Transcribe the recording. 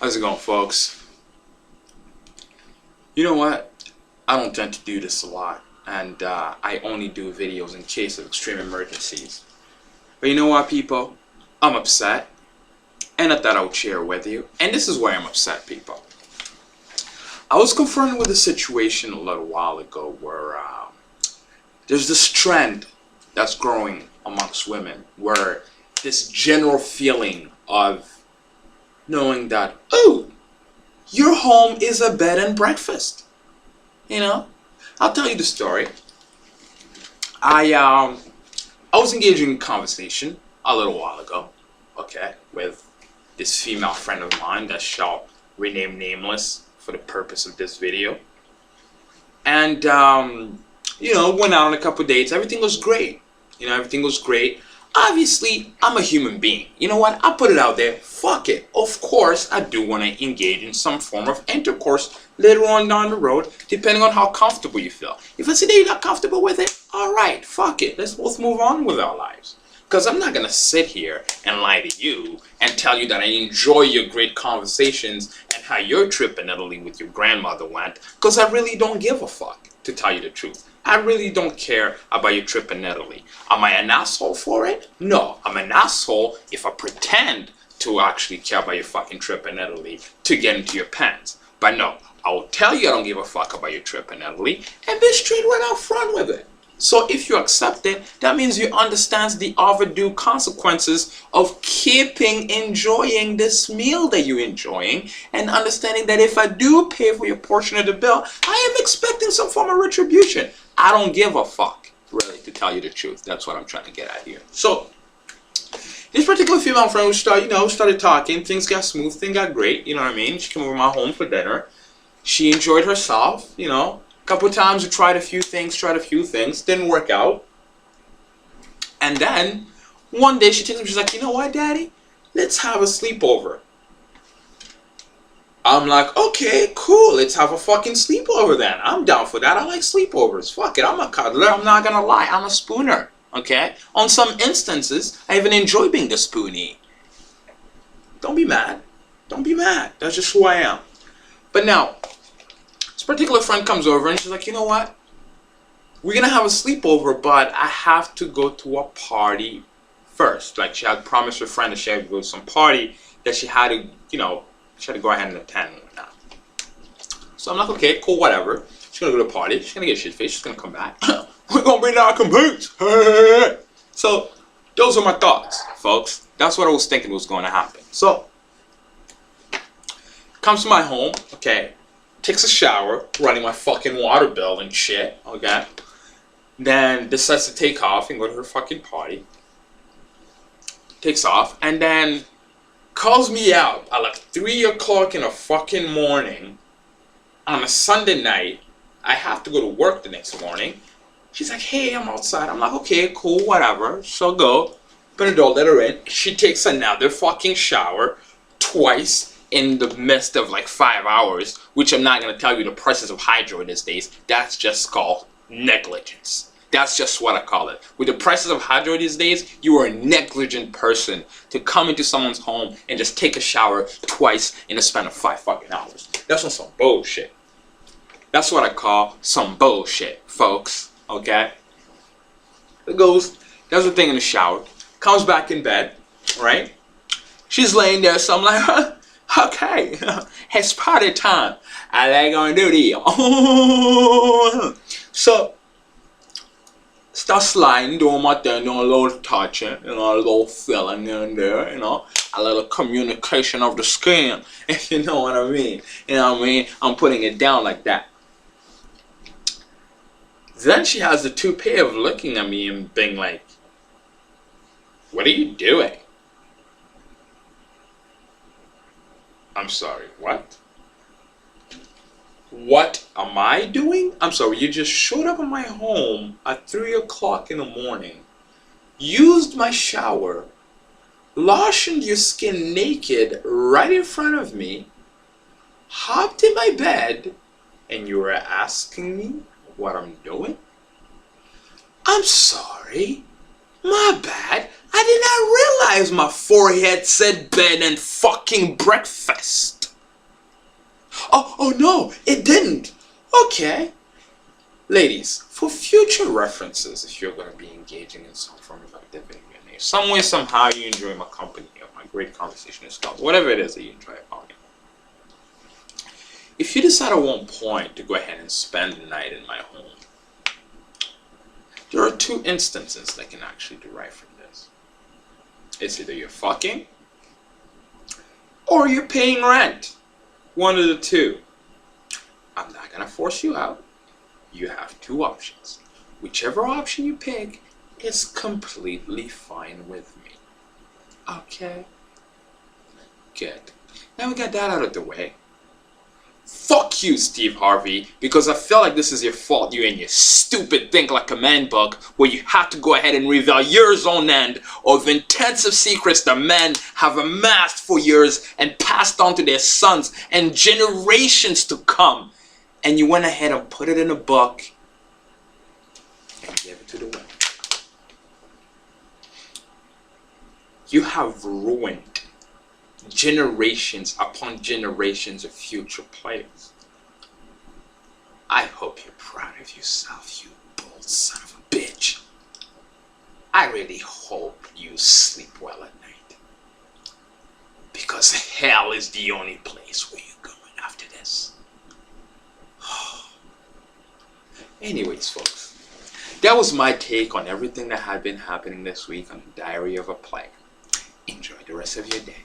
How's it going, folks? You know what? I don't tend to do this a lot, and I only do videos in case of extreme emergencies. But you know what, people? I'm upset, and I thought I would share with you. And this is why I'm upset, people. I was confronted with a situation a little while ago where there's this trend that's growing amongst women, where this general feeling of knowing that, oh, your home is a bed and breakfast. You know, I'll tell you the story. I was engaging in conversation a little while ago, okay, with this female friend of mine that shall rename nameless for the purpose of this video. And you know, went out on a couple dates. Everything was great. Everything was great. Obviously, I'm a human being. You know what? I'll put it out there. Fuck it. Of course, I do want to engage in some form of intercourse later on down the road, depending on how comfortable you feel. If I see that you're not comfortable with it, alright, fuck it. Let's both move on with our lives. Because I'm not going to sit here and lie to you and tell you that I enjoy your great conversations and how your trip in Italy with your grandmother went. Because I really don't give a fuck, to tell you the truth. I really don't care about your trip in Italy. Am I an asshole for it? No, I'm an asshole if I pretend to actually care about your fucking trip in Italy to get into your pants. But no, I will tell you I don't give a fuck about your trip in Italy and be straight right out front with it. So if you accept it, that means you understand the overdue consequences of keeping enjoying this meal that you're enjoying, and understanding that if I do pay for your portion of the bill, I am expecting some form of retribution. I don't give a fuck, really, to tell you the truth. That's what I'm trying to get at here. So this particular female friend started talking. Things got smooth. Things got great. You know what I mean? She came over my home for dinner. She enjoyed herself. A couple of times we tried a few things. Didn't work out. And then one day she takes me. She's like, you know what, Daddy? Let's have a sleepover. I'm like, okay, cool. Let's have a fucking sleepover then. I'm down for that. I like sleepovers. Fuck it. I'm a cuddler. I'm not gonna lie. I'm a spooner. Okay? On some instances, I even enjoy being the spoonie. Don't be mad. Don't be mad. That's just who I am. But now, this particular friend comes over and she's like, you know what? We're gonna have a sleepover, but I have to go to a party first. Like, she had promised her friend that she had to go to some party that she had to, she had to go ahead and attend and whatnot. So I'm like, okay, cool, whatever. She's gonna go to a party. She's gonna get shit-faced. She's gonna come back. We're gonna bring down complaints. So those are my thoughts, folks. That's what I was thinking was going to happen. So comes to my home, okay, takes a shower, running my fucking water bill and shit, okay. Then decides to take off and go to her fucking party. Takes off and then calls me out at like 3 o'clock in the fucking morning on a Sunday night. I have to go to work the next morning. She's like, hey, I'm outside. I'm like, okay, cool, whatever. So go. Open the door, let her in. She takes another fucking shower twice in the midst of like 5 hours, which I'm not going to tell you the prices of hydro these days. That's just called negligence. That's just what I call it. With the prices of hydro these days, you are a negligent person to come into someone's home and just take a shower twice in the span of 5 fucking hours. That's some bullshit. That's what I call some bullshit, folks. Okay? It goes, does her thing in the shower, comes back in bed, right? She's laying there, so I'm like, okay, it's party time. I ain't gonna do this. So, start sliding, doing my thing, doing a little touching, a little feeling in there, a little communication of the skin, if you know what I mean. You know what I mean? I'm putting it down like that. Then she has the toupee of looking at me and being like, what are you doing? I'm sorry, what? What am I doing? I'm sorry, you just showed up at my home at 3 o'clock in the morning, used my shower, lotioned your skin naked right in front of me, hopped in my bed, and you were asking me what I'm doing? I'm sorry. My bad. I did not realize my forehead said bed and fucking breakfast. Oh no, it didn't. Okay. Ladies, for future references, if you're going to be engaging in some form of activity in nature, some way, somehow you enjoy my company or my great conversation skills, whatever it is that you enjoy about me. If you decide at one point to go ahead and spend the night in my home, there are two instances that can actually derive from this. It's either you're fucking or you're paying rent. One of the two. I'm not going to force you out. You have two options. Whichever option you pick is completely fine with me. Okay? Good. Now we got that out of the way. Fuck you, Steve Harvey, because I feel like this is your fault, you and your stupid Think Like a Man book, where you have to go ahead and reveal years on end of intensive secrets that men have amassed for years and passed on to their sons and generations to come. And you went ahead and put it in a book and gave it to the women. You have ruined generations upon generations of future players. I hope you're proud of yourself, you bold son of a bitch. I really hope you sleep well at night. Because hell is the only place where you're going after this. Anyways, folks, that was my take on everything that had been happening this week on the Diary of a Plague. Enjoy the rest of your day.